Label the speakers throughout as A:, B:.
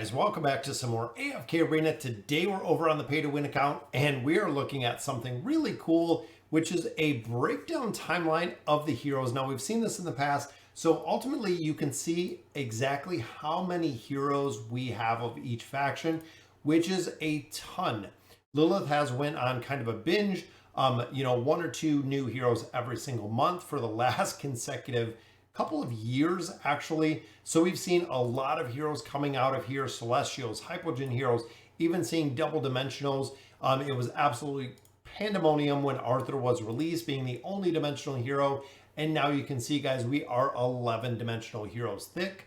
A: guys, welcome back to some more AFK Arena. Today we're over on the pay to win account and we are looking at something really cool, which is a breakdown timeline of the heroes. Now we've seen this in the past, so ultimately you can see exactly how many heroes we have of each faction, which is a ton. Lilith has went on kind of a binge, one or two new heroes every single month for the last consecutive couple of years actually. So we've seen a lot of heroes coming out of here, celestials, hypogean heroes, even seeing double dimensionals. It was absolutely pandemonium when Arthur was released, being the only dimensional hero, and now you can see, guys, we are 11 dimensional heroes thick.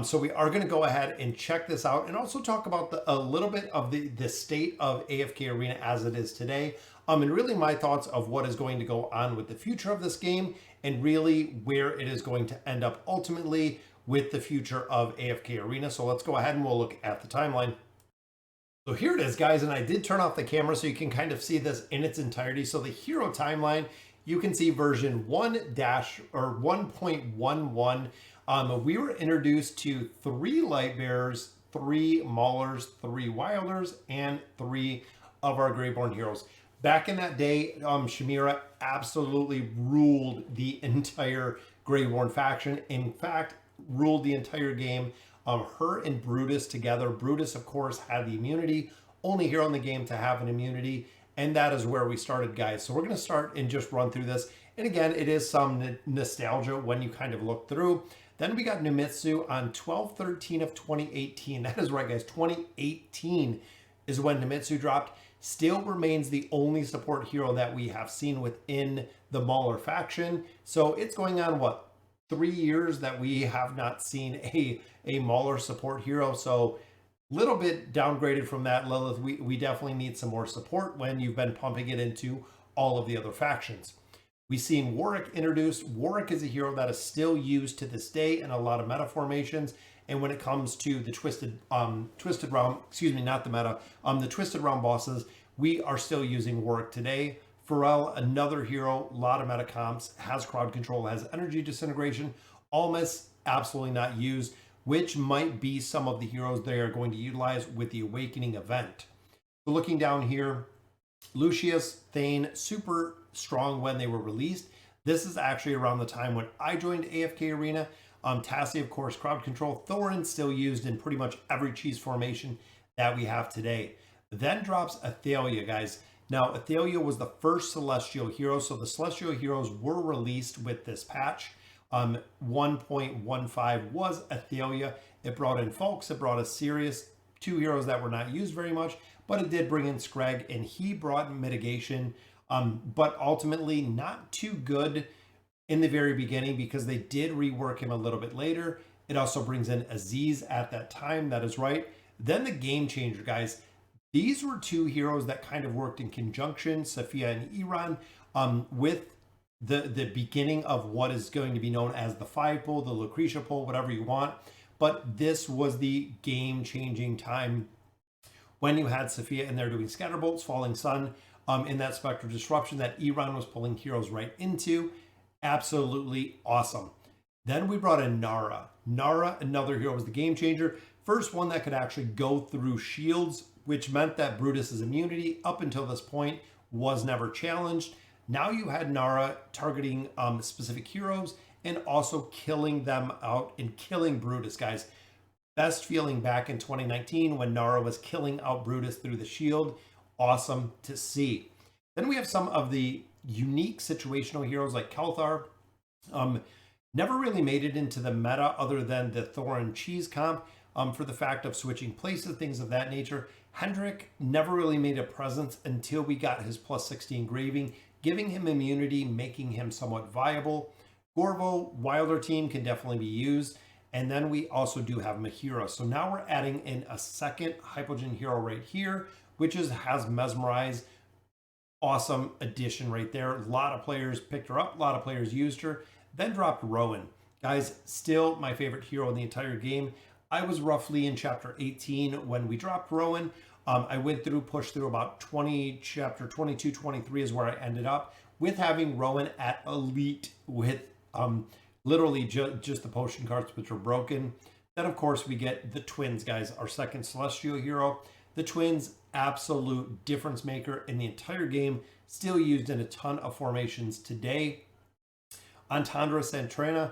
A: So we are going to go ahead and check this out and also talk about a little bit of the state of AFK Arena as it is today, and really my thoughts of what is going to go on with the future of this game and really where it is going to end up ultimately with the future of AFK Arena. So let's go ahead and we'll look at the timeline. So here it is, guys, and I did turn off the camera so you can kind of see this in its entirety. So the hero timeline, you can see version 1.11. We were introduced to 3 light bearers, 3 maulers, 3 wilders, and 3 of our Greyborn heroes. Back in that day, Shamira absolutely ruled the entire Greyborn faction. In fact, ruled the entire game. Her and Brutus together. Brutus, of course, had the immunity. Only hero in the game to have an immunity. And that is where we started, guys. So we're going to start and just run through this. And again, it is some nostalgia when you kind of look through. Then we got Nemitsu on 12/13 of 2018. That is right, guys. 2018 is when Nemitsu dropped. Still remains the only support hero that we have seen within the Mauler faction. So it's going on, what, 3 years that we have not seen a Mauler support hero. So a little bit downgraded from that, Lilith. We definitely need some more support when you've been pumping it into all of the other factions. We've seen Warwick introduced. Warwick is a hero that is still used to this day in a lot of meta formations. And when it comes to the Twisted Realm, excuse me, not the meta, the Twisted Realm bosses, we are still using Warwick today. Pharrell, another hero, a lot of meta comps, has crowd control, has energy disintegration. Almost absolutely not used, which might be some of the heroes they are going to utilize with the Awakening event. So looking down here, Lucius, Thane, super strong when they were released. This is actually around the time when I joined AFK Arena. Tassie, of course, crowd control. Thorin still used in pretty much every cheese formation that we have today. Then drops Athalia, guys. Now, Athalia was the first Celestial hero, so the Celestial heroes were released with this patch. 1.15 was Athalia. It brought in Folks, it brought us Sirius, 2 heroes that were not used very much, but it did bring in Scrag, and he brought mitigation, but ultimately not too good in the very beginning because they did rework him a little bit later. It also brings in Aziz at that time, that is right. Then the Game Changer, guys. These were 2 heroes that kind of worked in conjunction, Sophia and Iran, with the beginning of what is going to be known as the 5 pull, the Lucretia pull, whatever you want. But this was the game-changing time when you had Sophia in there doing Scatterbolts, Falling Sun, in that Spectral Disruption that Iran was pulling heroes right into. Absolutely awesome. Then we brought in Nara. Nara, another hero, was the game changer. First one that could actually go through shields, which meant that Brutus's immunity up until this point was never challenged. Now you had Nara targeting specific heroes and also killing them out and killing Brutus, guys. Best feeling back in 2019 when Nara was killing out Brutus through the shield. Awesome to see. Then we have some of the unique situational heroes like Kelthar. Never really made it into the meta other than the Thorin cheese comp for the fact of switching places, things of that nature. Hendrik never really made a presence until we got his +60 engraving, giving him immunity, making him somewhat viable. Gorvo, Wilder team can definitely be used. And then we also do have Mahira. So now we're adding in a second Hypogean hero right here, which has Mesmerize. Awesome addition right there. A lot of players picked her up. A lot of players used her. Then dropped Rowan. Guys, still my favorite hero in the entire game. I was roughly in chapter 18 when we dropped Rowan. I went through, pushed through about chapter 22, 23 is where I ended up with having Rowan at elite with literally just the potion cards, which were broken. Then, of course, we get the twins, guys, our second celestial hero. The twins, absolute difference maker in the entire game, still used in a ton of formations today. Entendre Centrena,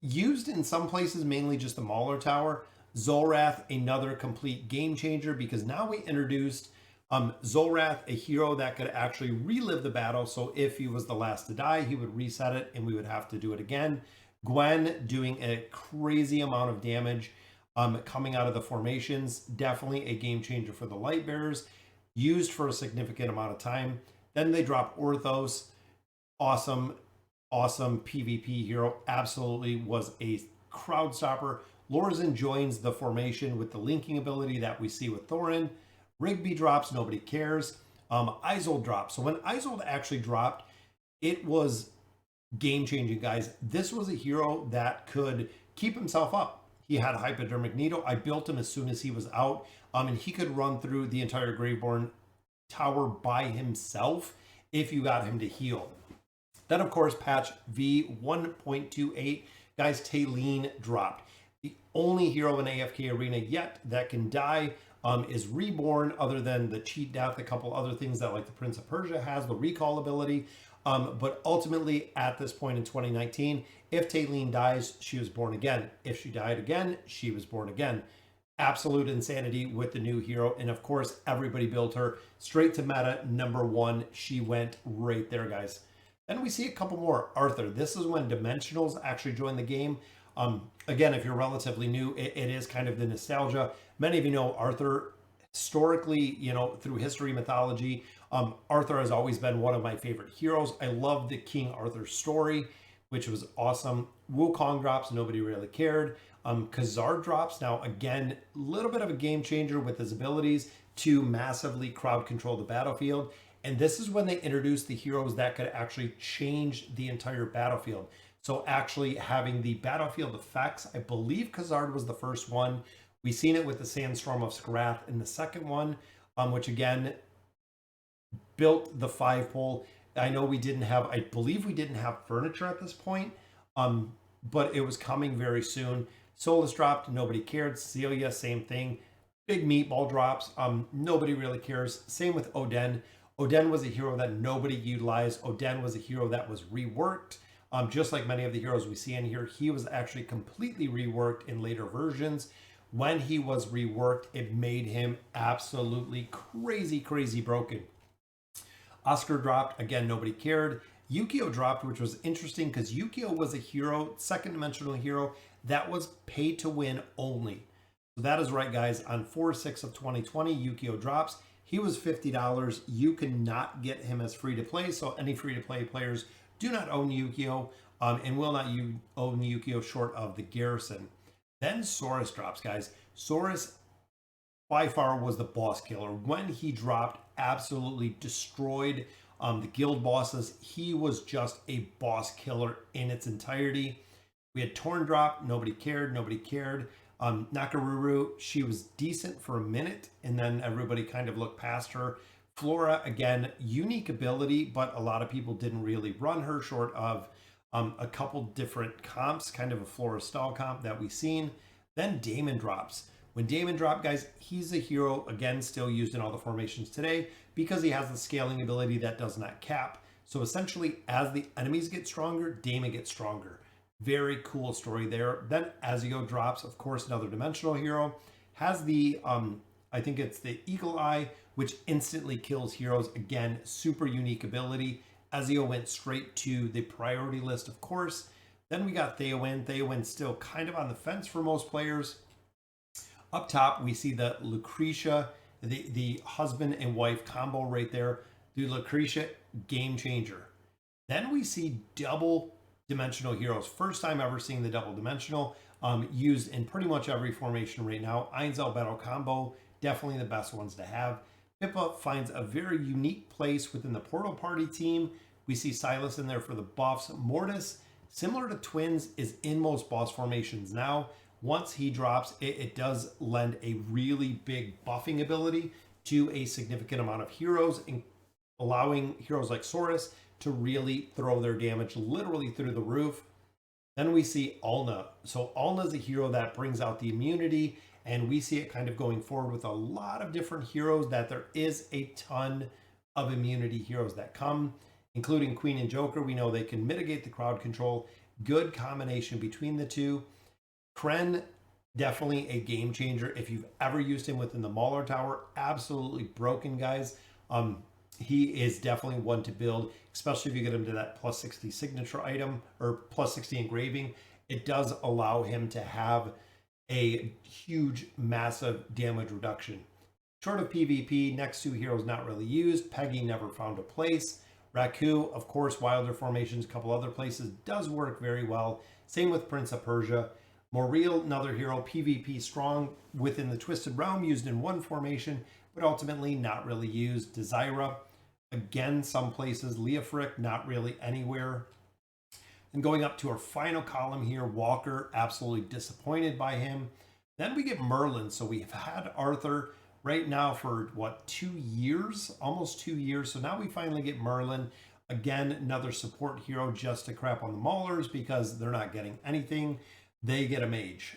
A: used in some places, mainly just the Mauler Tower. Zolrath, another complete game changer, because now we introduced Zolrath, a hero that could actually relive the battle. So if he was the last to die, he would reset it and we would have to do it again. Gwen doing a crazy amount of damage coming out of the formations. Definitely a game changer for the Light Bearers. Used for a significant amount of time. Then they drop Orthos. Awesome PvP hero. Absolutely was a crowd stopper. Lorzen joins the formation with the linking ability that we see with Thorin. Rigby drops, nobody cares. Isolde drops. So when Isolde actually dropped, it was game changing, guys. This was a hero that could keep himself up. He had a hypodermic needle. I built him as soon as he was out, and he could run through the entire Graveborn Tower by himself if you got him to heal. Then, of course, patch V 1.28, guys, Talene dropped. The only hero in AFK Arena yet that can die is Reborn, other than the cheat death, a couple other things that, like the Prince of Persia has, the recall ability. But ultimately, at this point in 2019, if Talene dies, she was born again. If she died again, she was born again. Absolute insanity with the new hero. And of course, everybody built her straight to meta #1. She went right there, guys. Then we see a couple more. Arthur. This is when Dimensionals actually joined the game. Again, if you're relatively new, it is kind of the nostalgia. Many of you know Arthur historically, through history, mythology. Arthur has always been one of my favorite heroes. I love the King Arthur story, which was awesome. Wukong drops, nobody really cared. Khazard drops. Now, again, a little bit of a game changer with his abilities to massively crowd control the battlefield. And this is when they introduced the heroes that could actually change the entire battlefield. So actually having the battlefield effects, I believe Khazard was the first one. We've seen it with the Sandstorm of Skrath in the second one, which again built the 5-pole. I know I believe we didn't have furniture at this point, but it was coming very soon. Solus dropped, nobody cared. Celia, same thing. Big meatball drops, nobody really cares. Same with Oden. Oden was a hero that nobody utilized. Oden was a hero that was reworked. Just like many of the heroes we see in here, he was actually completely reworked in later versions. When he was reworked, it made him absolutely crazy broken. Oscar dropped. Again, nobody cared. Yukio dropped, which was interesting because Yukio was a hero, second dimensional hero, that was pay to win only. So that is right, guys. On 4/6 of 2020, Yukio drops. He was $50. You cannot get him as free to play. So any free to play players do not own Yukio and will not own Yukio short of the Garrison. Then Saurus drops, guys. Saurus by far was the boss killer. When he dropped, absolutely destroyed the guild bosses. He was just a boss killer in its entirety. We had Torn drop. Nobody cared. Nakaruru, she was decent for a minute, and then everybody kind of looked past her. Flora, again, unique ability, but a lot of people didn't really run her short of a couple different comps, kind of a Flora stall comp that we've seen. Then Daemon drops. When Daemon dropped, guys, he's a hero, again, still used in all the formations today because he has the scaling ability that does not cap. So essentially, as the enemies get stronger, Daemon gets stronger. Very cool story there. Then Azio drops, of course, another dimensional hero. Has the, I think it's the Eagle Eye, which instantly kills heroes. Again, super unique ability. Azio went straight to the priority list, of course. Then we got Theowen. Theowen's still kind of on the fence for most players. Up top, we see the Lucretia, the husband and wife combo right there. The Lucretia, game changer. Then we see double dimensional heroes. First time ever seeing the double dimensional used in pretty much every formation right now. Einzel Battle combo, definitely the best ones to have. Hippo finds a very unique place within the Portal Party team. We see Silas in there for the buffs. Mortis, similar to Twins, is in most boss formations now. Once he drops, it does lend a really big buffing ability to a significant amount of heroes, allowing heroes like Saurus to really throw their damage literally through the roof. Then we see Alna. So Alna is a hero that brings out the immunity, and we see it kind of going forward with a lot of different heroes, that there is a ton of immunity heroes that come, including Queen and Joker. We know they can mitigate the crowd control. Good combination between the two. Kren, definitely a game changer. If you've ever used him within the Mauler Tower, absolutely broken, guys. He is definitely one to build, especially if you get him to that plus 60 signature item or plus 60 engraving. It does allow him to have a huge, massive damage reduction. Short of PvP, next two heroes not really used. Peggy never found a place. Raku, of course, Wilder formations, a couple other places, does work very well. Same with Prince of Persia. Moreel, another hero, PvP strong within the Twisted Realm, used in one formation, but ultimately not really used. Desira, again, some places. Leofric, not really anywhere. And going up to our final column here, Walker, absolutely disappointed by him. Then we get Merlin. So we've had Arthur right now for what, 2 years, almost 2 years. So now we finally get Merlin. Again, another support hero just to crap on the Maulers because they're not getting anything. They get a mage.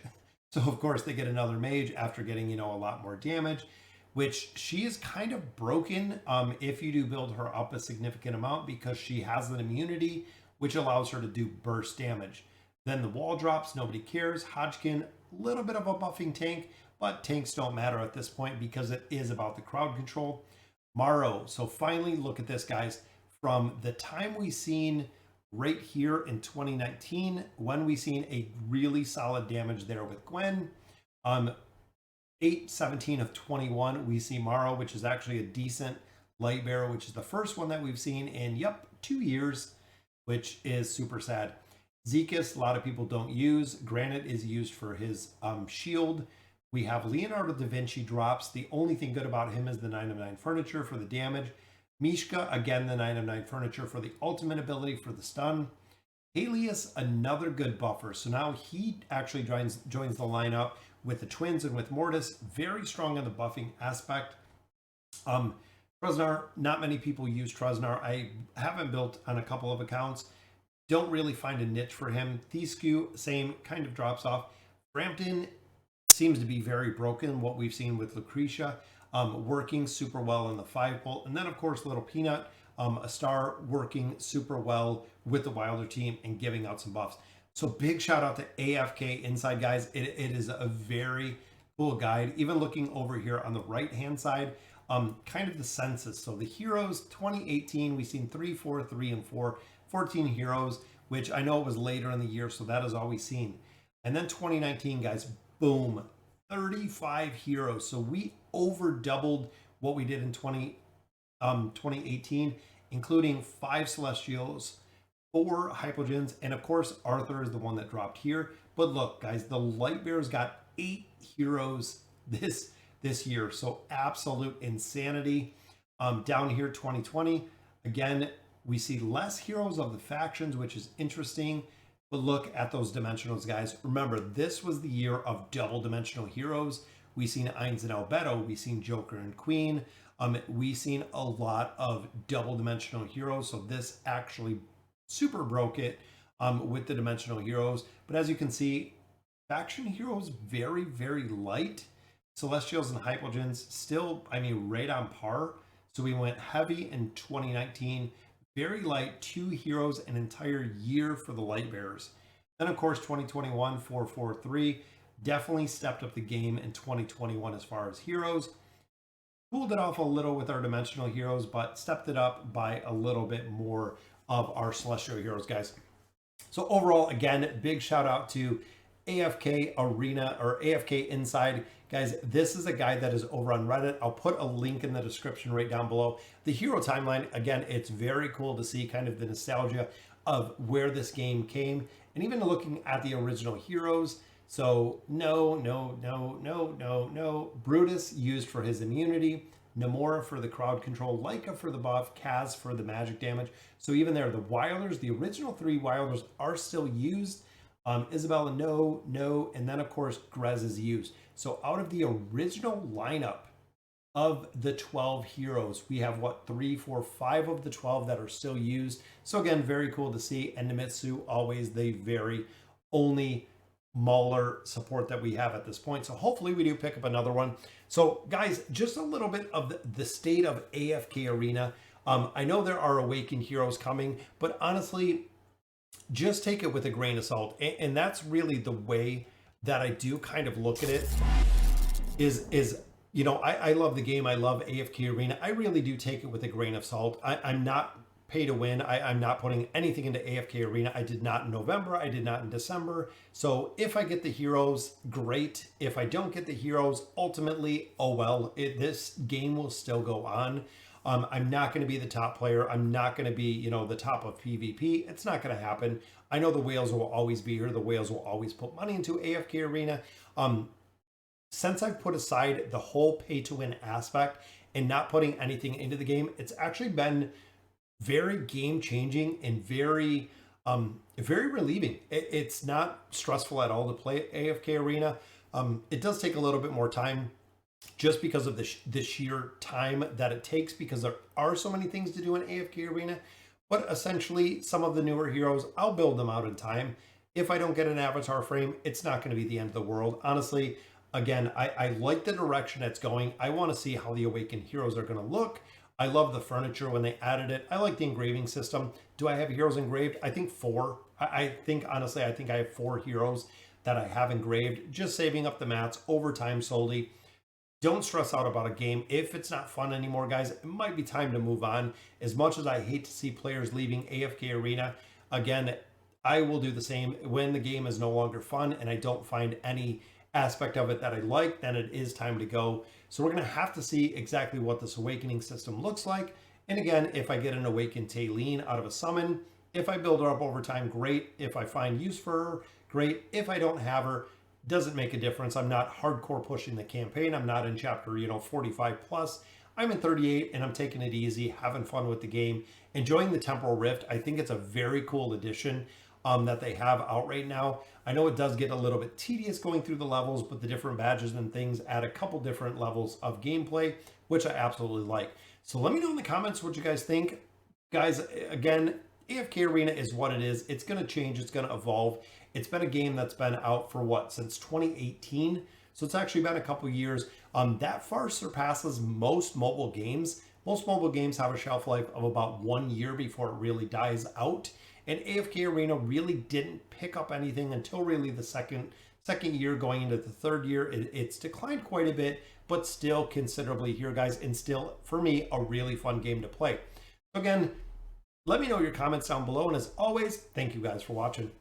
A: So of course they get another mage after getting, you know, a lot more damage, which she is kind of broken if you do build her up a significant amount, because she has an immunity which allows her to do burst damage. Then the wall drops, nobody cares. Hodgkin, a little bit of a buffing tank, but tanks don't matter at this point because it is about the crowd control. Morrow, so finally look at this, guys. From the time we seen right here in 2019, when we seen a really solid damage there with Gwen, 8/17 of 21, we see Morrow, which is actually a decent light bearer, which is the first one that we've seen in, 2 years, which is super sad. Zekus, a lot of people don't use. Granite is used for his shield. We have Leonardo da Vinci drops. The only thing good about him is the 9 of 9 furniture for the damage. Mishka, again, the 9 of 9 furniture for the ultimate ability for the stun. Alias, another good buffer. So now he actually joins the lineup with the twins and with Mortis. Very strong on the buffing aspect. Truznar, not many people use Truznar. I haven't built on a couple of accounts. Don't really find a niche for him. Theskew, same, kind of drops off. Brampton seems to be very broken, what we've seen with Lucretia. Working super well in the 5-bolt. And then, of course, Little Peanut, a star, working super well with the Wilder team and giving out some buffs. So big shout out to AFK Inside, guys. It is a very cool guide. Even looking over here on the right-hand side, kind of the census. So the heroes, 2018, we've seen 3, 4, 3, and 4, 14 heroes, which I know it was later in the year, so that is all we've seen. And then 2019, guys, boom, 35 heroes. So we over doubled what we did in 2018, including 5 Celestials, 4 Hypogeans, and of course Arthur is the one that dropped here. But look, guys, the Light Bearers got 8 heroes this year, so absolute insanity. Down here, 2020, again, we see less heroes of the factions, which is interesting. But look at those dimensionals, guys. Remember, this was the year of double dimensional heroes. We've seen Ainz and Albedo. We've seen Joker and Queen. We've seen a lot of double dimensional heroes. So this actually super broke it with the dimensional heroes. But as you can see, faction heroes very, very light. Celestials and Hypogeans still, I mean, right on par. So we went heavy in 2019. Very light, 2 heroes an entire year for the Light Bearers. Then, of course, 2021, 4, 4, 3. Definitely stepped up the game in 2021 as far as heroes. Cooled it off a little with our dimensional heroes, but stepped it up by a little bit more of our celestial heroes, guys. So overall, again, big shout out to AFK Arena or AFK Inside. Guys, this is a guide that is over on Reddit. I'll put a link in the description right down below. The hero timeline, again, it's very cool to see kind of the nostalgia of where this game came, and even looking at the original heroes. So no. Brutus used for his immunity, Namora for the crowd control, Leica for the buff, Kaz for the magic damage. So even there, the Wilders, the original 3 Wilders are still used. Isabella, no, and then of course Grez is used. So out of the original lineup of the 12 heroes, we have what, 3, 4, 5 of the 12 that are still used. So again, very cool to see. And Nemitsu, always the very only Mauler support that we have at this point. So hopefully we do pick up another one. So guys, just a little bit of the state of AFK Arena. I know there are Awakened Heroes coming, but honestly, just take it with a grain of salt. And that's really the way that I do kind of look at it is you know, I love the game. I love AFK Arena. I really do take it with a grain of salt. I'm not pay to win. I'm not putting anything into AFK Arena. I did not in November. I did not in December. So if I get the heroes, great. If I don't get the heroes, ultimately, oh well, this game will still go on. I'm not going to be the top player. I'm not going to be, you know, the top of PvP. It's not going to happen. I know the whales will always be here. The whales will always put money into AFK Arena. Since I've put aside the whole pay to win aspect and not putting anything into the game, it's actually been very game changing and very relieving. It's not stressful at all to play AFK Arena. It does take a little bit more time just because of the sheer time that it takes, because there are so many things to do in AFK Arena. But essentially, some of the newer heroes, I'll build them out in time. If I don't get an avatar frame, it's not going to be the end of the world. Honestly, again, I like the direction it's going. I want to see how the Awakened Heroes are going to look. I love the furniture when they added it. I like the engraving system. Do I have heroes engraved? I think 4. I think, honestly, I think I have 4 heroes that I have engraved, just saving up the mats over time slowly. Don't stress out about a game. If it's not fun anymore, guys, it might be time to move on. As much as I hate to see players leaving AFK Arena, again, I will do the same. When the game is no longer fun and I don't find any aspect of it that I like, then it is time to go. So we're going to have to see exactly what this awakening system looks like. And again, if I get an awakened Taylene out of a summon, if I build her up over time, great. If I find use for her, great. If I don't have her, doesn't make a difference. I'm not hardcore pushing the campaign. I'm not in chapter, 45 plus. I'm in 38 and I'm taking it easy, having fun with the game, enjoying the Temporal Rift. I think it's a very cool addition that they have out right now. I know it does get a little bit tedious going through the levels, but the different badges and things add a couple different levels of gameplay, which I absolutely like. So let me know in the comments what you guys think. Guys, again, AFK Arena is what it is. It's going to change. It's going to evolve. It's been a game that's been out for what, since 2018? So it's actually been a couple years. That far surpasses most mobile games. Most mobile games have a shelf life of about 1 year before it really dies out. And AFK Arena really didn't pick up anything until really the second year, going into the third year. It's declined quite a bit, but still considerably here, guys, and still, for me, a really fun game to play. Again, let me know your comments down below, and as always, thank you guys for watching.